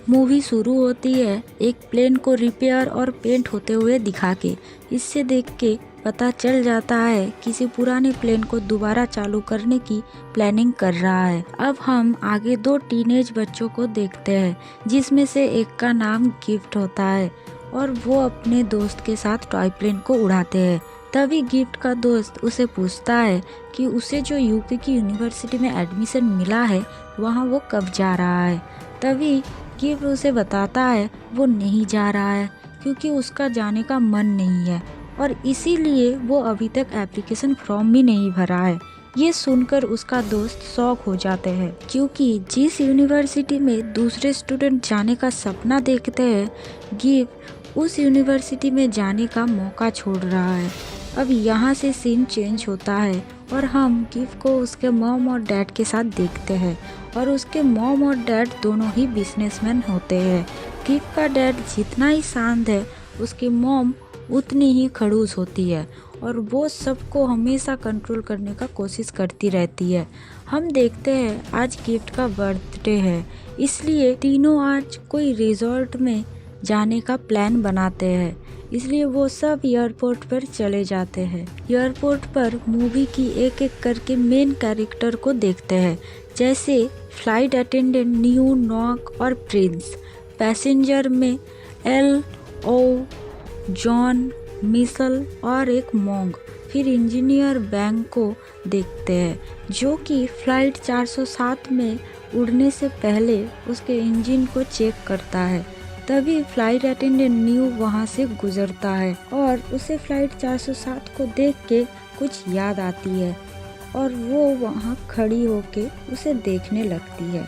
Movie शुरू होती है एक प्लेन को रिपेयर और पेंट होते हुए दिखा के। इससे देख के पता चल जाता है किसी पुराने प्लेन को दोबारा चालू करने की प्लानिंग कर रहा है। अब हम आगे दो टीनेज बच्चों को देखते हैं, जिसमें से एक का नाम गिफ्ट होता है और वो अपने दोस्त के साथ टॉय प्लेन को उड़ाते हैं। तभी गिफ्ट का दोस्त उसे पूछता है कि उसे जो यूपी की यूनिवर्सिटी में एडमिशन मिला है वहाँ वो कब जा रहा है। तभी गिफ्ट उसे बताता है वो नहीं जा रहा है क्योंकि उसका जाने का मन नहीं है और इसीलिए वो अभी तक एप्लीकेशन फॉर्म भी नहीं भरा है। ये सुनकर उसका दोस्त शॉक हो जाते हैं क्योंकि जिस यूनिवर्सिटी में दूसरे स्टूडेंट जाने का सपना देखते हैं, गिफ्ट उस यूनिवर्सिटी में जाने का मौका छोड़ रहा है। अब यहाँ से सीन चेंज होता है और हम गिफ्ट को उसके मॉम और डैड के साथ देखते हैं और उसके मॉम और डैड दोनों ही बिजनेसमैन होते हैं। गिफ्ट का डैड जितना ही शांत है, उसकी मॉम उतनी ही खड़ूस होती है और वो सबको हमेशा कंट्रोल करने का कोशिश करती रहती है। हम देखते हैं आज गिफ्ट का बर्थडे है, इसलिए तीनों आज कोई रिजॉर्ट में जाने का प्लान बनाते हैं। इसलिए वो सब एयरपोर्ट पर चले जाते हैं। एयरपोर्ट पर मूवी की एक एक करके मेन कैरेक्टर को देखते हैं, जैसे फ्लाइट अटेंडेंट न्यू, नॉक और प्रिंस। पैसेंजर में एल, ओ, जॉन, मिसल और एक मोंग। फिर इंजीनियर बैंग को देखते हैं जो कि फ्लाइट 407 में उड़ने से पहले उसके इंजन को चेक करता है। तभी फ्लाइट अटेंडेंट न्यू वहां से गुजरता है और उसे फ्लाइट 407 को देख के कुछ याद आती है और वो वहां खड़ी होके उसे देखने लगती है।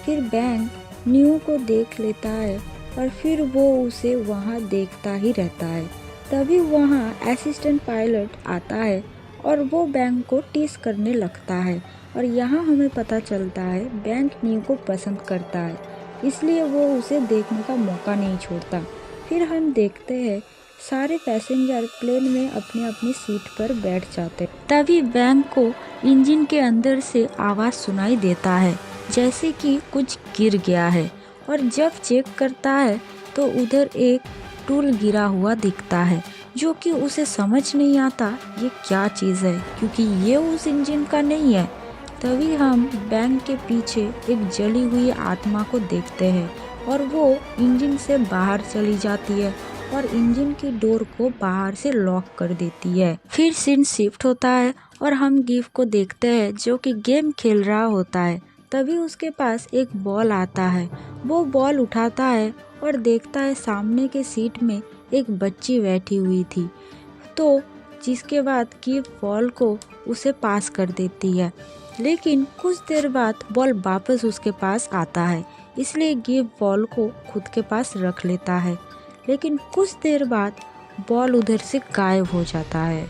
फिर बैंग न्यू को देख लेता है और फिर वो उसे वहां देखता ही रहता है। तभी वहां असिस्टेंट पायलट आता है और वो बैंग को टीस करने लगता है और यहाँ हमें पता चलता है बैंग न्यू को पसंद करता है, इसलिए वो उसे देखने का मौका नहीं छोड़ता। फिर हम देखते हैं सारे पैसेंजर प्लेन में अपनी अपनी सीट पर बैठ जाते। तभी बैंग को इंजन के अंदर से आवाज़ सुनाई देता है जैसे कि कुछ गिर गया है और जब चेक करता है तो उधर एक टूल गिरा हुआ दिखता है जो कि उसे समझ नहीं आता ये क्या चीज़ है क्योंकि ये उस इंजन का नहीं है। तभी हम बैंग के पीछे एक जली हुई आत्मा को देखते हैं और वो इंजन से बाहर चली जाती है और इंजन की डोर को बाहर से लॉक कर देती है। फिर सीन शिफ्ट होता है और हम गिफ्ट को देखते हैं जो कि गेम खेल रहा होता है। तभी उसके पास एक बॉल आता है, वो बॉल उठाता है और देखता है सामने के सीट में एक बच्ची बैठी हुई थी, तो जिसके बाद गिफ्ट बॉल को उसे पास कर देती है। लेकिन कुछ देर बाद बॉल वापस उसके पास आता है, इसलिए गिफ्ट बॉल को खुद के पास रख लेता है। लेकिन कुछ देर बाद बॉल उधर से गायब हो जाता है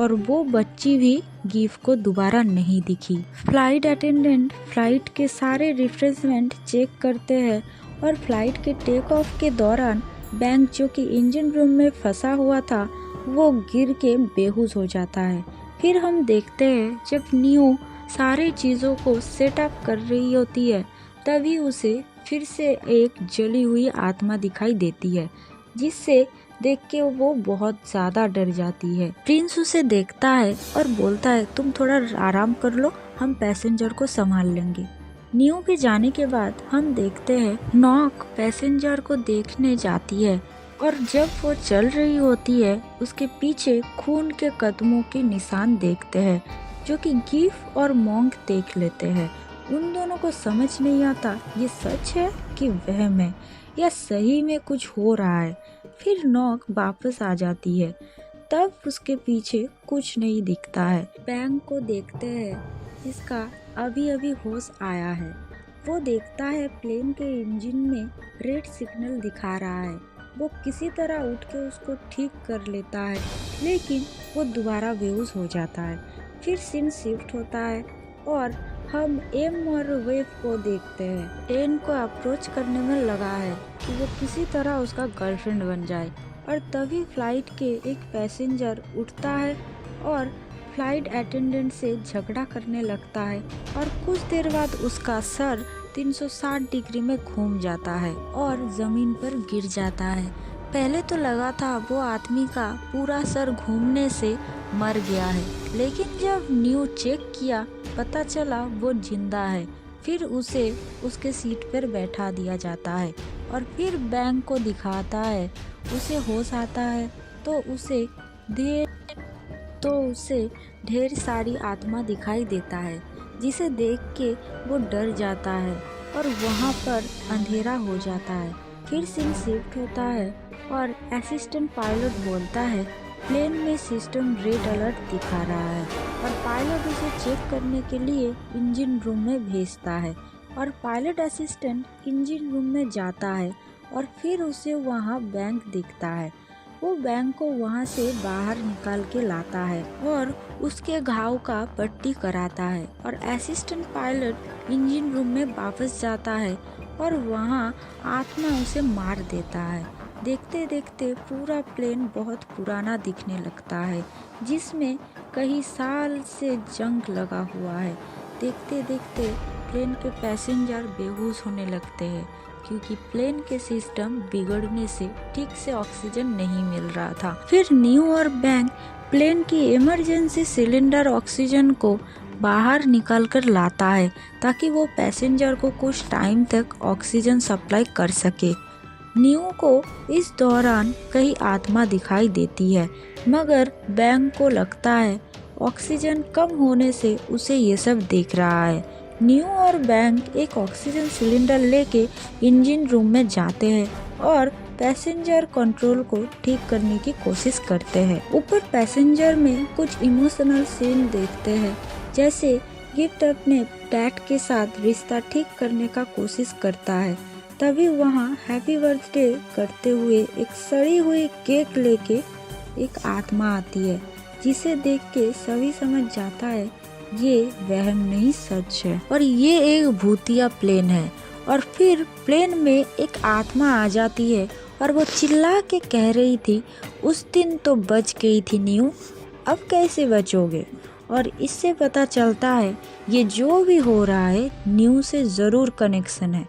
और वो बच्ची भी गिफ्ट को दोबारा नहीं दिखी। फ्लाइट अटेंडेंट फ्लाइट के सारे रिफ्रेशमेंट चेक करते हैं और फ्लाइट के टेक ऑफ के दौरान बैंग जो कि इंजन रूम में फंसा हुआ था वो गिर के बेहोश हो जाता है। फिर हम देखते हैं जब न्यू सारी चीज़ों को सेटअप कर रही होती है तभी उसे फिर से एक जली हुई आत्मा दिखाई देती है, जिससे देख के वो बहुत ज़्यादा डर जाती है। प्रिंस उसे देखता है और बोलता है तुम थोड़ा आराम कर लो, हम पैसेंजर को संभाल लेंगे। न्यू के जाने के बाद हम देखते हैं नॉक पैसेंजर को देखने जाती है और जब वो चल रही होती है उसके पीछे खून के कदमों के निशान देखते हैं जो कि गिफ और मोंग देख लेते हैं। उन दोनों को समझ नहीं आता ये सच है कि वहम है या सही में कुछ हो रहा है। फिर नॉक वापस आ जाती है, तब उसके पीछे कुछ नहीं दिखता है। बैंग को देखते हैं जिसका अभी अभी होश आया है। वो देखता है प्लेन के इंजन में रेड सिग्नल दिखा रहा है। वो किसी तरह उठ के उसको ठीक कर लेता है, लेकिन वो दोबारा बेहोश हो जाता है। फिर सीन शिफ्ट होता है और हम एम और वेव को देखते हैं। एन को अप्रोच करने में लगा है कि वो किसी तरह उसका गर्लफ्रेंड बन जाए और तभी फ्लाइट के एक पैसेंजर उठता है और फ्लाइट अटेंडेंट से झगड़ा करने लगता है और कुछ देर बाद उसका सर 360 डिग्री में घूम जाता है और जमीन पर गिर जाता है। पहले तो लगा था वो आदमी का पूरा सर घूमने से मर गया है, लेकिन जब न्यू चेक किया पता चला वो जिंदा है। फिर उसे उसके सीट पर बैठा दिया जाता है और फिर बैंक को दिखाता है। उसे होश आता है तो उसे ढेर सारी आत्मा दिखाई देता है, जिसे देख के वो डर जाता है और वहाँ पर अंधेरा हो जाता है। फिर सीन शिफ्ट होता है और असिस्टेंट पायलट बोलता है प्लेन में सिस्टम रेड अलर्ट दिखा रहा है और पायलट उसे चेक करने के लिए इंजन रूम में भेजता है और पायलट असिस्टेंट इंजन रूम में जाता है और फिर उसे वहाँ बैंक दिखता है। वो बैंक को वहाँ से बाहर निकाल के लाता है और उसके घाव का पट्टी कराता है और असिस्टेंट पायलट इंजन रूम में वापस जाता है और वहाँ आत्मा उसे मार देता है। देखते देखते पूरा प्लेन बहुत पुराना दिखने लगता है, जिसमें कई साल से जंग लगा हुआ है। देखते देखते प्लेन के पैसेंजर बेहोश होने लगते हैं, क्योंकि प्लेन के सिस्टम बिगड़ने से ठीक से ऑक्सीजन नहीं मिल रहा था। फिर न्यू और बैंक प्लेन की इमरजेंसी सिलेंडर ऑक्सीजन को बाहर निकाल कर लाता है ताकि वो पैसेंजर को कुछ टाइम तक ऑक्सीजन सप्लाई कर सके। न्यू को इस दौरान कई आत्मा दिखाई देती है, मगर बैंक को लगता है ऑक्सीजन कम होने से उसे ये सब देख रहा है। न्यू और बैंक एक ऑक्सीजन सिलेंडर लेके इंजन रूम में जाते हैं और पैसेंजर कंट्रोल को ठीक करने की कोशिश करते हैं। ऊपर पैसेंजर में कुछ इमोशनल सीन देखते हैं, जैसे गिफ्ट अपने डैड के साथ रिश्ता ठीक करने का कोशिश करता है। तभी वहाँ हैप्पी बर्थडे करते हुए एक सड़ी हुई केक लेके एक आत्मा आती है, जिसे देख के सभी समझ जाता है ये वहम नहीं सच है और ये एक भूतिया प्लेन है। और फिर प्लेन में एक आत्मा आ जाती है और वो चिल्ला के कह रही थी उस दिन तो बच गई थी न्यू, अब कैसे बचोगे। और इससे पता चलता है ये जो भी हो रहा है न्यू से ज़रूर कनेक्शन है।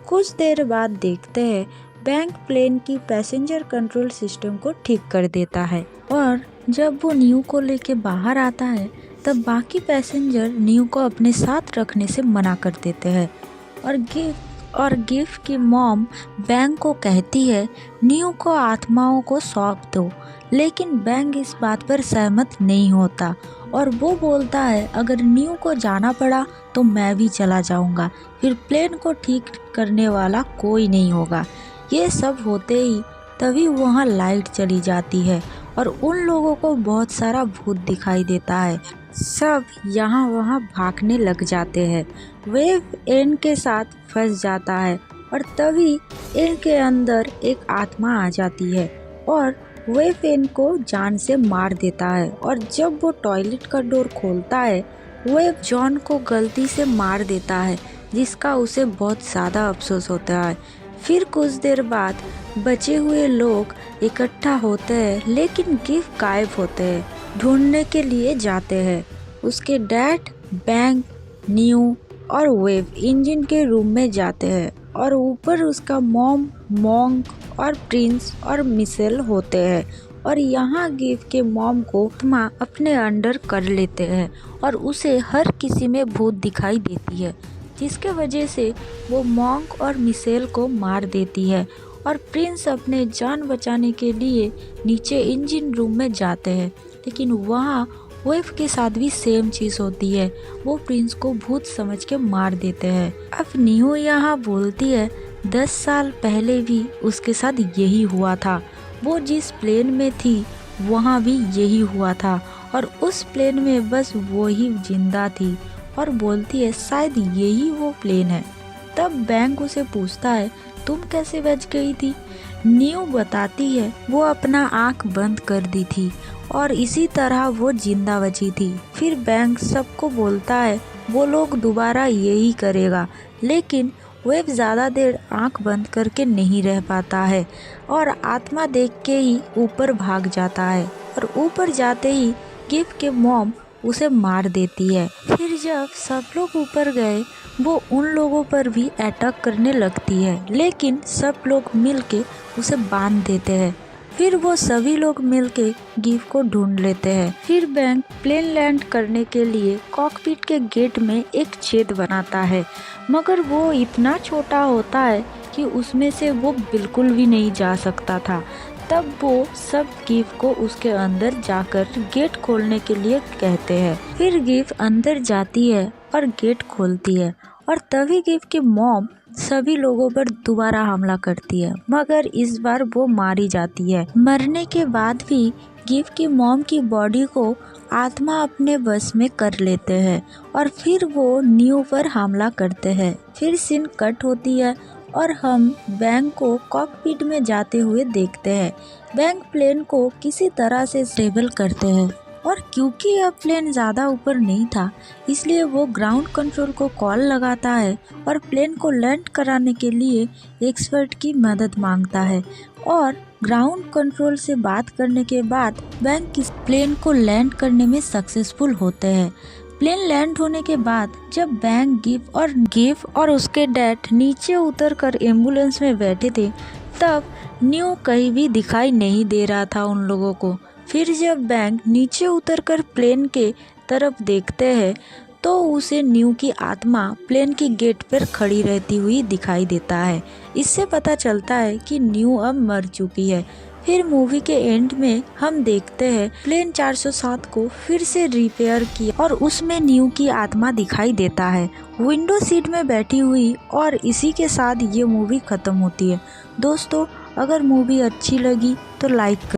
कुछ देर बाद देखते हैं बैंक प्लेन की पैसेंजर कंट्रोल सिस्टम को ठीक कर देता है और जब वो न्यू को लेके बाहर आता है तब बाकी पैसेंजर न्यू को अपने साथ रखने से मना कर देते हैं और गिफ्ट की मॉम बैंक को कहती है न्यू को आत्माओं को सौंप दो, लेकिन बैंक इस बात पर सहमत नहीं होता और वो बोलता है अगर न्यू को जाना पड़ा तो मैं भी चला जाऊंगा, फिर प्लेन को ठीक करने वाला कोई नहीं होगा। ये सब होते ही तभी वहाँ लाइट चली जाती है और उन लोगों को बहुत सारा भूत दिखाई देता है। सब यहाँ वहाँ भागने लग जाते हैं। वेव एन के साथ फंस जाता है और तभी एन के अंदर एक आत्मा आ जाती है और वेव एन को जान से मार देता है। और जब वो टॉयलेट का डोर खोलता है वेव जॉन को गलती से मार देता है, जिसका उसे बहुत ज़्यादा अफसोस होता है। फिर कुछ देर बाद बचे हुए लोग इकट्ठा होते हैं, लेकिन गिफ्ट गायब होते हैं। ढूंढने के लिए जाते हैं। उसके डैड, बैंक, न्यू और वेव इंजन के रूम में जाते हैं और ऊपर उसका मॉम, मॉन्क और प्रिंस और मिशेल होते हैं और यहाँ गिफ्ट के मॉम को आत्मा अपने अंडर कर लेते हैं और उसे हर किसी में भूत दिखाई देती है, जिसके वजह से वो मॉन्क और मिशेल को मार देती है। और प्रिंस अपने जान बचाने के लिए नीचे इंजन रूम में जाते हैं, लेकिन वहाँ वेव के साथ भी सेम चीज़ होती है। वो प्रिंस को भूत समझ के मार देते हैं। अब न्यू यहाँ बोलती है 10 साल पहले भी उसके साथ यही हुआ था। वो जिस प्लेन में थी वहाँ भी यही हुआ था और उस प्लेन में बस वो ही जिंदा थी और बोलती है शायद यही वो प्लेन है। तब बैंक उसे पूछता है तुम कैसे बच गई थी। न्यू बताती है वो अपना आँख बंद कर दी थी और इसी तरह वो जिंदा बची थी। फिर बैंक सबको बोलता है वो लोग दोबारा यही करेगा, लेकिन वेव ज़्यादा देर आंख बंद करके नहीं रह पाता है और आत्मा देख के ही ऊपर भाग जाता है और ऊपर जाते ही गिफ्ट के मॉम उसे मार देती है। फिर जब सब लोग ऊपर गए वो उन लोगों पर भी अटैक करने लगती है, लेकिन सब लोग मिलके उसे बांध देते हैं। फिर वो सभी लोग मिलके गिव को ढूंढ लेते हैं। फिर बैंक प्लेन लैंड करने के लिए कॉकपिट के गेट में एक छेद बनाता है, मगर वो इतना छोटा होता है कि उसमें से वो बिल्कुल भी नहीं जा सकता था। तब वो सब गिव को उसके अंदर जाकर गेट खोलने के लिए कहते हैं। फिर गिव अंदर जाती है और गेट खोलती है, और तभी गिव की मॉम सभी लोगों पर दोबारा हमला करती है, मगर इस बार वो मारी जाती है। मरने के बाद भी गिव की मॉम की बॉडी को आत्मा अपने बस में कर लेते हैं और फिर वो न्यू पर हमला करते हैं। फिर सीन कट होती है और हम बैंक को कॉकपिट में जाते हुए देखते हैं। बैंक प्लेन को किसी तरह से स्टेबल करते हैं, और क्योंकि अब प्लेन ज़्यादा ऊपर नहीं था, इसलिए वो ग्राउंड कंट्रोल को कॉल लगाता है और प्लेन को लैंड कराने के लिए एक्सपर्ट की मदद मांगता है। और ग्राउंड कंट्रोल से बात करने के बाद बैंक इस प्लेन को लैंड करने में सक्सेसफुल होते हैं। प्लेन लैंड होने के बाद जब बैंक गिव और उसके डैड नीचे उतरकर एम्बुलेंस में बैठे थे, तब न्यू कहीं भी दिखाई नहीं दे रहा था उन लोगों को। फिर जब बैंक नीचे उतरकर प्लेन के तरफ देखते हैं, तो उसे न्यू की आत्मा प्लेन की गेट पर खड़ी रहती हुई दिखाई देता है। इससे पता चलता है कि न्यू अब मर चुकी है। फिर मूवी के एंड में हम देखते हैं प्लेन 407 को फिर से रिपेयर किया और उसमें न्यू की आत्मा दिखाई देता है विंडो सीट में बैठी हुई, और इसी के साथ ये मूवी खत्म होती है। दोस्तों, अगर मूवी अच्छी लगी तो लाइक करें।